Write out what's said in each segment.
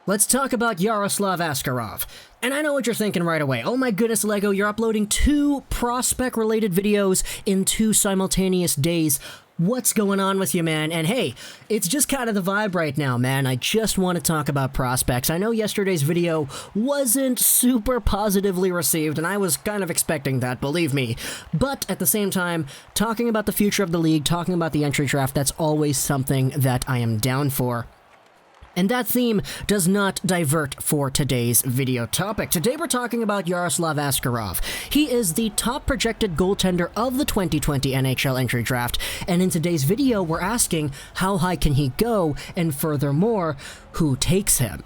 Let's talk about Yaroslav Askarov. And I know what you're thinking right away. Oh my goodness, Lego, you're uploading 2 prospect-related videos in 2 simultaneous days. What's going on with you, man? And hey, it's just kind of the vibe right now, man. I just want to talk about prospects. I know yesterday's video wasn't super positively received, and I was kind of expecting that, believe me. But at the same time, talking about the future of the league, talking about the entry draft, that's always something that I am down for. And that theme does not divert for today's video topic. Today we're talking about Yaroslav Askarov. He is the top projected goaltender of the 2020 NHL Entry Draft, and in today's video we're asking how high can he go, and furthermore, who takes him?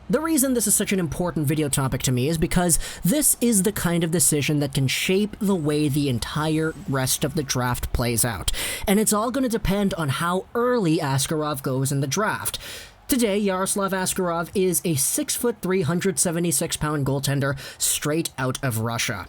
The reason this is such an important video topic to me is because this is the kind of decision that can shape the way the entire rest of the draft plays out. And it's all going to depend on how early Askarov goes in the draft. Today, Yaroslav Askarov is a 6'3", 176-pound goaltender straight out of Russia.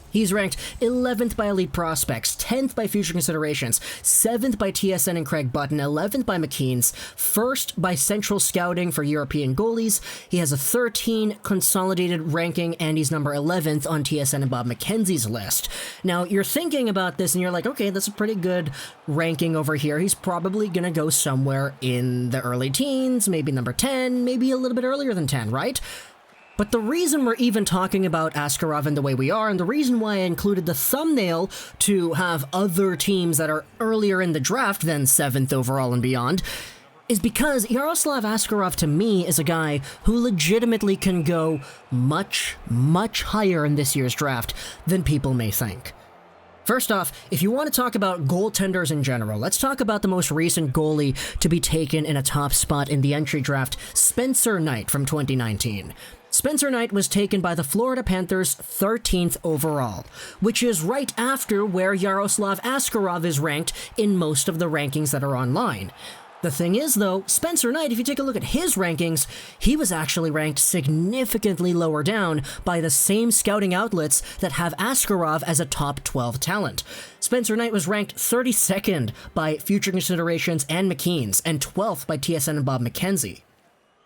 He's ranked 11th by Elite Prospects, 10th by Future Considerations, 7th by TSN and Craig Button, 11th by McKeen's, 1st by Central Scouting for European goalies. He has a 13 consolidated ranking, and he's number 11th on TSN and Bob McKenzie's list. Now, you're thinking about this, and you're like, okay, that's a pretty good ranking over here. He's probably going to go somewhere in the early teens, maybe number 10, maybe a little bit earlier than 10, right? But the reason we're even talking about Askarov in the way we are, and the reason why I included the thumbnail to have other teams that are earlier in the draft than 7th overall and beyond, is because Yaroslav Askarov to me is a guy who legitimately can go much, much higher in this year's draft than people may think. First off, if you want to talk about goaltenders in general, let's talk about the most recent goalie to be taken in a top spot in the entry draft, Spencer Knight from 2019. Spencer Knight was taken by the Florida Panthers 13th overall, which is right after where Yaroslav Askarov is ranked in most of the rankings that are online. The thing is, though, Spencer Knight, if you take a look at his rankings, he was actually ranked significantly lower down by the same scouting outlets that have Askarov as a top 12 talent. Spencer Knight was ranked 32nd by Future Considerations and McKeen's, and 12th by TSN and Bob McKenzie.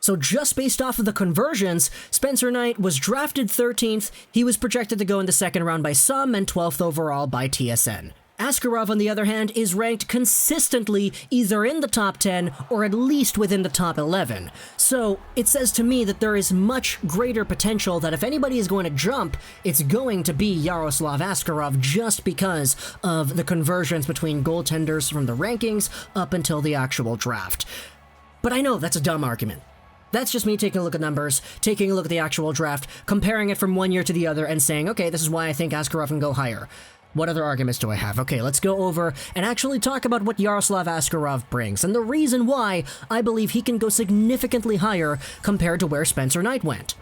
So just based off of the conversions, Spencer Knight was drafted 13th, he was projected to go in the second round by some, and 12th overall by TSN. Askarov, on the other hand, is ranked consistently either in the top 10 or at least within the top 11. So it says to me that there is much greater potential that if anybody is going to jump, it's going to be Yaroslav Askarov just because of the conversions between goaltenders from the rankings up until the actual draft. But I know that's a dumb argument. That's just me taking a look at numbers, taking a look at the actual draft, comparing it from one year to the other, and saying, okay, this is why I think Askarov can go higher. What other arguments do I have? Okay, let's go over and actually talk about what Yaroslav Askarov brings, and the reason why I believe he can go significantly higher compared to where Spencer Knight went.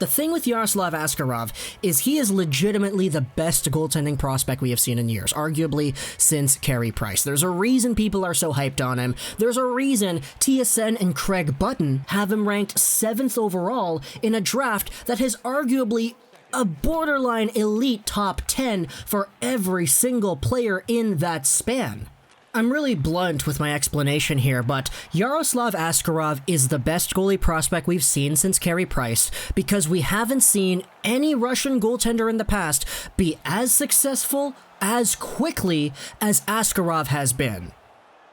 The thing with Yaroslav Askarov is he is legitimately the best goaltending prospect we have seen in years, arguably since Carey Price. There's a reason people are so hyped on him. There's a reason TSN and Craig Button have him ranked 7th overall in a draft that has arguably a borderline elite top 10 for every single player in that span. I'm really blunt with my explanation here, but Yaroslav Askarov is the best goalie prospect we've seen since Carey Price because we haven't seen any Russian goaltender in the past be as successful as quickly as Askarov has been.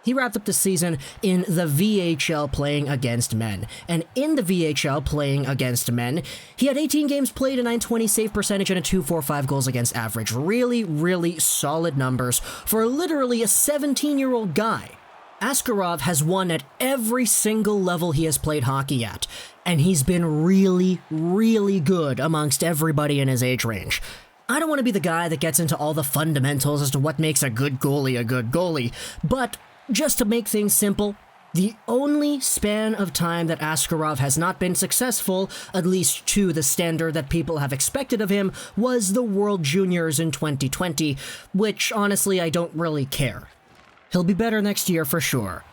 He wrapped up the season in the VHL playing against men. And in the VHL playing against men, he had 18 games played, a .920 save percentage, and a .245 goals against average. Really, really solid numbers for literally a 17-year-old guy. Askarov has won at every single level he has played hockey at. And he's been really, really good amongst everybody in his age range. I don't want to be the guy that gets into all the fundamentals as to what makes a good goalie, but just to make things simple, the only span of time that Askarov has not been successful, at least to the standard that people have expected of him, was the World Juniors in 2020, which honestly I don't really care. He'll be better next year for sure.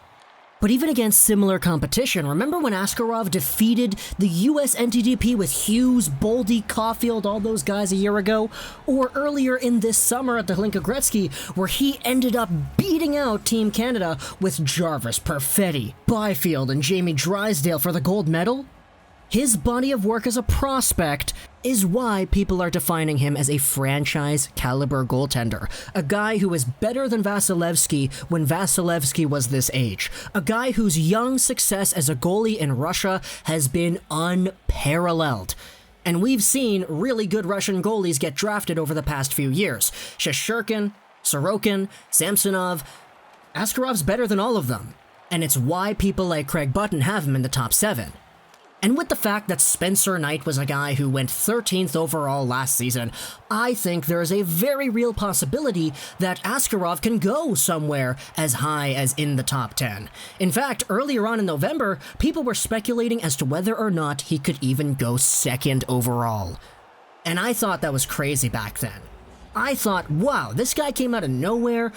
But even against similar competition, remember when Askarov defeated the US NTDP with Hughes, Boldy, Caulfield, all those guys a year ago? Or earlier in this summer at the Hlinka Gretzky, where he ended up beating out Team Canada with Jarvis, Perfetti, Byfield, and Jamie Drysdale for the gold medal? His body of work as a prospect is why people are defining him as a franchise-caliber goaltender. A guy who is better than Vasilevsky when Vasilevsky was this age. A guy whose young success as a goalie in Russia has been unparalleled. And we've seen really good Russian goalies get drafted over the past few years. Shesterkin, Sorokin, Samsonov. Askarov's better than all of them. And it's why people like Craig Button have him in the top 7. And with the fact that Spencer Knight was a guy who went 13th overall last season, I think there is a very real possibility that Askarov can go somewhere as high as in the top 10. In fact, earlier on in November, people were speculating as to whether or not he could even go 2nd overall. And I thought that was crazy back then. I thought, wow, this guy came out of nowhere.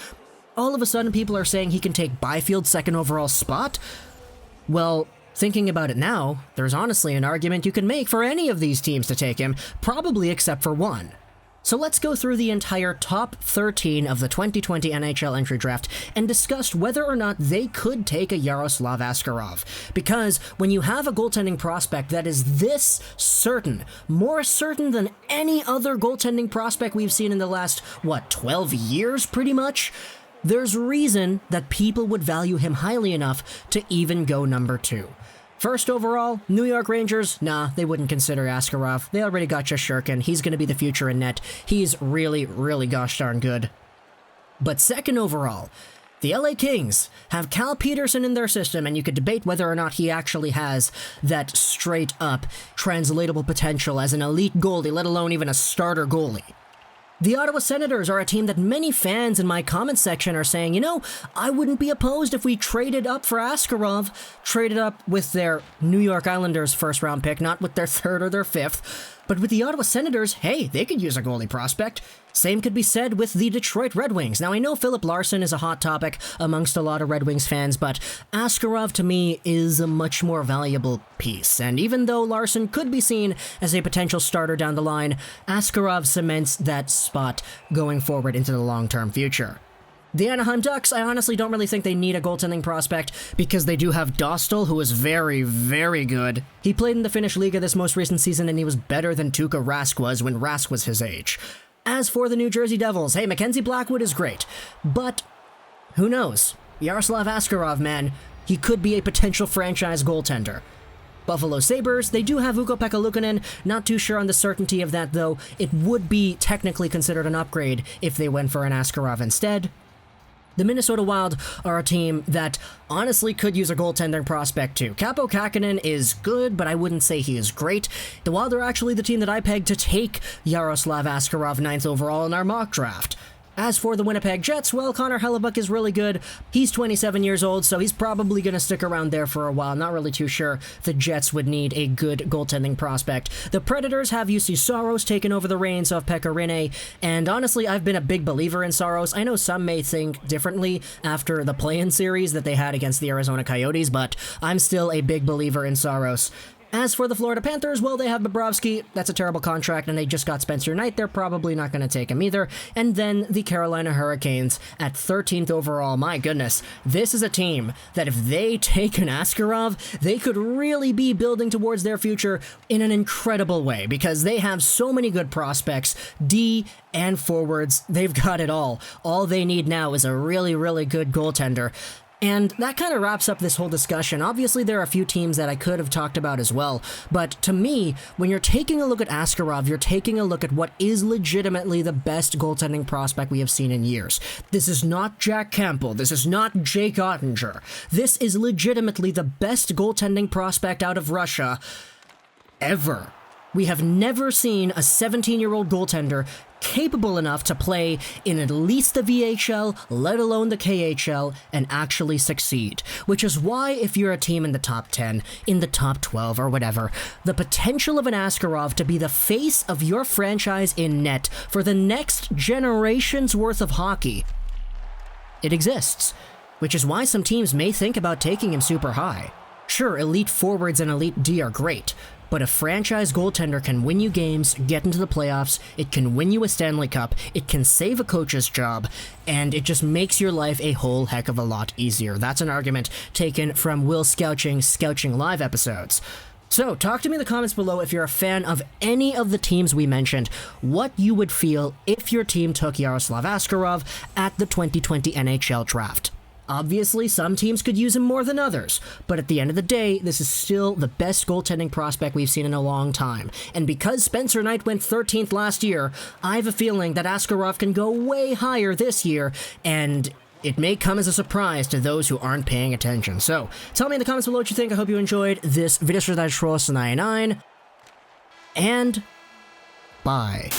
All of a sudden people are saying he can take Byfield's 2nd overall spot? Well, thinking about it now, there's honestly an argument you can make for any of these teams to take him, probably except for one. So let's go through the entire top 13 of the 2020 NHL Entry Draft and discuss whether or not they could take a Yaroslav Askarov. Because when you have a goaltending prospect that is this certain, more certain than any other goaltending prospect we've seen in the last, 12 years pretty much? There's reason that people would value him highly enough to even go number 2. First overall, New York Rangers, nah, they wouldn't consider Askarov. They already got Shesterkin. He's going to be the future in net. He's really, really gosh darn good. But second overall, the LA Kings have Cal Peterson in their system, and you could debate whether or not he actually has that straight-up translatable potential as an elite goalie, let alone even a starter goalie. The Ottawa Senators are a team that many fans in my comments section are saying, I wouldn't be opposed if we traded up for Askarov, traded up with their New York Islanders first round pick, not with their 3rd or their 5th. But with the Ottawa Senators, hey, they could use a goalie prospect. Same could be said with the Detroit Red Wings. Now, I know Philip Larson is a hot topic amongst a lot of Red Wings fans, but Askarov to me is a much more valuable piece. And even though Larson could be seen as a potential starter down the line, Askarov cements that spot going forward into the long-term future. The Anaheim Ducks, I honestly don't really think they need a goaltending prospect because they do have Dostal, who is very, very good. He played in the Finnish Liga this most recent season, and he was better than Tuukka Rask was when Rask was his age. As for the New Jersey Devils, hey, Mackenzie Blackwood is great, but who knows? Yaroslav Askarov, man, he could be a potential franchise goaltender. Buffalo Sabres, they do have Ukko-Pekka Luukkonen. Not too sure on the certainty of that, though. It would be technically considered an upgrade if they went for an Askarov instead. The Minnesota Wild are a team that honestly could use a goaltending prospect too. Kaapo Kähkönen is good, but I wouldn't say he is great. The Wild are actually the team that I pegged to take Yaroslav Askarov 9th overall in our mock draft. As for the Winnipeg Jets, well, Connor Hellebuck is really good. He's 27 years old, so he's probably going to stick around there for a while. Not really too sure the Jets would need a good goaltending prospect. The Predators have UC Saros taken over the reins of Pekka Rinne, and honestly, I've been a big believer in Saros. I know some may think differently after the play-in series that they had against the Arizona Coyotes, but I'm still a big believer in Saros. As for the Florida Panthers, well, they have Bobrovsky. That's a terrible contract, and they just got Spencer Knight. They're probably not going to take him either. And then the Carolina Hurricanes at 13th overall. My goodness, this is a team that if they take an Askarov, they could really be building towards their future in an incredible way because they have so many good prospects, D and forwards. They've got it all. All they need now is a really, really good goaltender. And that kind of wraps up this whole discussion. Obviously, there are a few teams that I could have talked about as well, but to me, when you're taking a look at Askarov, you're taking a look at what is legitimately the best goaltending prospect we have seen in years. This is not Jack Campbell. This is not Jake Oettinger. This is legitimately the best goaltending prospect out of Russia ever. We have never seen a 17-year-old goaltender capable enough to play in at least the VHL, let alone the KHL, and actually succeed. Which is why if you're a team in the top 10, in the top 12, or whatever, the potential of an Askarov to be the face of your franchise in net for the next generation's worth of hockey, it exists. which is why some teams may think about taking him super high. Sure, elite forwards and elite D are great, but a franchise goaltender can win you games, get into the playoffs, it can win you a Stanley Cup, it can save a coach's job, and it just makes your life a whole heck of a lot easier. That's an argument taken from Will Scouching Live episodes. So, talk to me in the comments below if you're a fan of any of the teams we mentioned, what you would feel if your team took Yaroslav Askarov at the 2020 NHL Draft. Obviously, some teams could use him more than others, but at the end of the day, this is still the best goaltending prospect we've seen in a long time. And because Spencer Knight went 13th last year, I have a feeling that Askarov can go way higher this year, and it may come as a surprise to those who aren't paying attention. So, tell me in the comments below what you think. I hope you enjoyed this video. And bye.